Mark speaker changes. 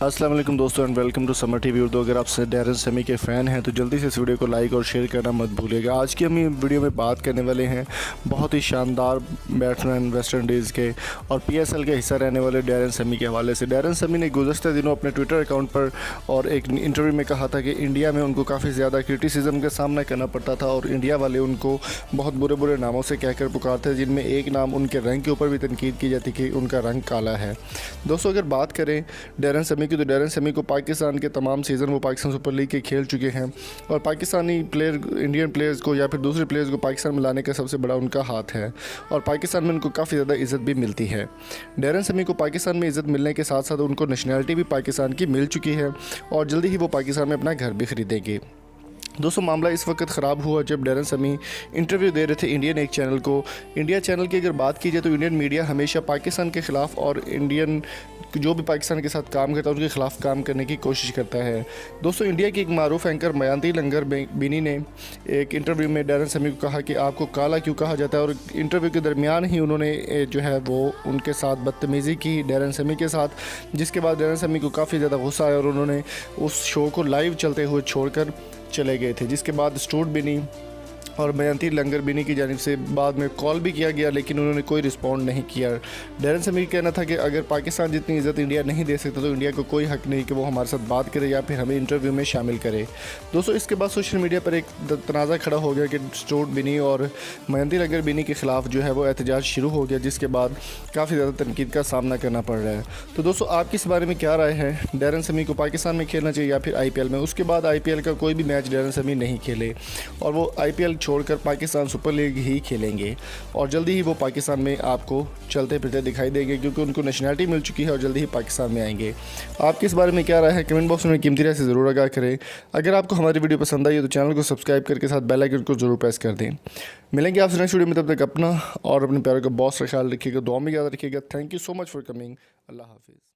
Speaker 1: अस्सलाम वालेकुम दोस्तों and welcome to Samar TV Urdu. अगर आप डैरन समी के फ़ैन हैं तो जल्दी से इस वीडियो को लाइक और शेयर करना मत भूलिएगा। आज की हम वीडियो में बात करने वाले हैं बहुत ही शानदार बैट्समैन वेस्ट इंडीज़ के और पीएसएल के हिस्सा रहने वाले डैरन समी के हवाले से। डैरन समी ने गुज़श्ते दिनों अपने ट्विटर अकाउंट पर और एक इंटरव्यू में कहा था कि इंडिया में उनको काफ़ी ज़्यादा क्रिटिसिज्म का सामना करना पड़ता था और इंडिया वाले उनको बहुत बुरे बुरे नामों से कहकर पुकारते, जिनमें एक नाम उनके रंग के ऊपर भी तनकीद की जाती कि उनका रंग काला है। दोस्तों अगर बात करें डैरन समी तो डैरन समी को पाकिस्तान के तमाम सीज़न वो पाकिस्तान सुपर लीग के खेल चुके हैं और पाकिस्तानी प्लेयर इंडियन प्लेयर्स को या फिर दूसरे प्लेयर्स को पाकिस्तान में लाने का सबसे बड़ा उनका हाथ है और पाकिस्तान में उनको काफ़ी ज़्यादा इज़्ज़त भी मिलती है। डैरन समी को पाकिस्तान में इज़्ज़त मिलने के साथ साथ उनको नेशनलिटी भी पाकिस्तान की मिल चुकी है और जल्दी ही वो पाकिस्तान में अपना घर भी खरीदेंगे। दोस्तों मामला इस वक्त ख़राब हुआ जब डैरन समी इंटरव्यू दे रहे थे इंडियन एक चैनल को। इंडिया चैनल की अगर बात की जाए तो इंडियन मीडिया हमेशा पाकिस्तान के ख़िलाफ़ और इंडियन जो भी पाकिस्तान के साथ काम करता है उनके ख़िलाफ़ काम करने की कोशिश करता है। दोस्तों इंडिया की एक मारूफ एंकर मयांती लंगर बिनी ने एक इंटरव्यू में डैरन समी को कहा कि आपको काला क्यों कहा जाता है और इंटरव्यू के दरमियान ही उन्होंने जो है वो उनके साथ बदतमीज़ी की डैरन समी के साथ, जिसके बाद डैरन समी को काफ़ी ज़्यादा गुस्सा आया और उन्होंने उस शो को लाइव चलते हुए छोड़कर चले गए थे। जिसके बाद स्टूड बिनी और मयांती लंगर बिनी की जानिब से बाद में कॉल भी किया गया लेकिन उन्होंने कोई रिस्पॉन्ड नहीं किया। डैरन समी का कहना था कि अगर पाकिस्तान जितनी इज़्ज़त इंडिया नहीं दे सकता तो इंडिया को कोई हक़ नहीं कि वो हमारे साथ बात करे या फिर हमें इंटरव्यू में शामिल करे। दोस्तों इसके बाद सोशल मीडिया पर एक तनाज़ा खड़ा हो गया कि स्टूड बिनी और मयांती लंगर बिनी के ख़िलाफ़ जो है वो एहतजाज शुरू हो गया, जिसके बाद काफ़ी ज़्यादा तनकीद का सामना करना पड़ रहा है। तो दोस्तों आपकी इस बारे में क्या राय है? डैरन समी को पाकिस्तान में खेलना चाहिए या फिर IPL में? उसके बाद IPL का कोई भी मैच डैरन समी नहीं खेले और वो IPL छोड़कर पाकिस्तान सुपर लीग ही खेलेंगे और जल्दी ही वो पाकिस्तान में आपको चलते फिरते दिखाई देंगे क्योंकि उनको नेशनलिटी मिल चुकी है और जल्दी ही पाकिस्तान में आएंगे। आपके इस बारे में क्या राय है? कमेंट बॉक्स में कीमती राय से ज़रूर आगाह करें। अगर आपको हमारी वीडियो पसंद आई है तो चैनल को सब्सक्राइब करके साथ बेल आइकन को जरूर प्रेस कर दें। मिलेंगे आपसे नेक्स्ट वीडियो में, तब तक अपना और अपने प्यारों का बहुत सा ख्याल रखिएगा, दुआ में याद रखिएगा। Thank you so much for coming. Allah हाफिज़।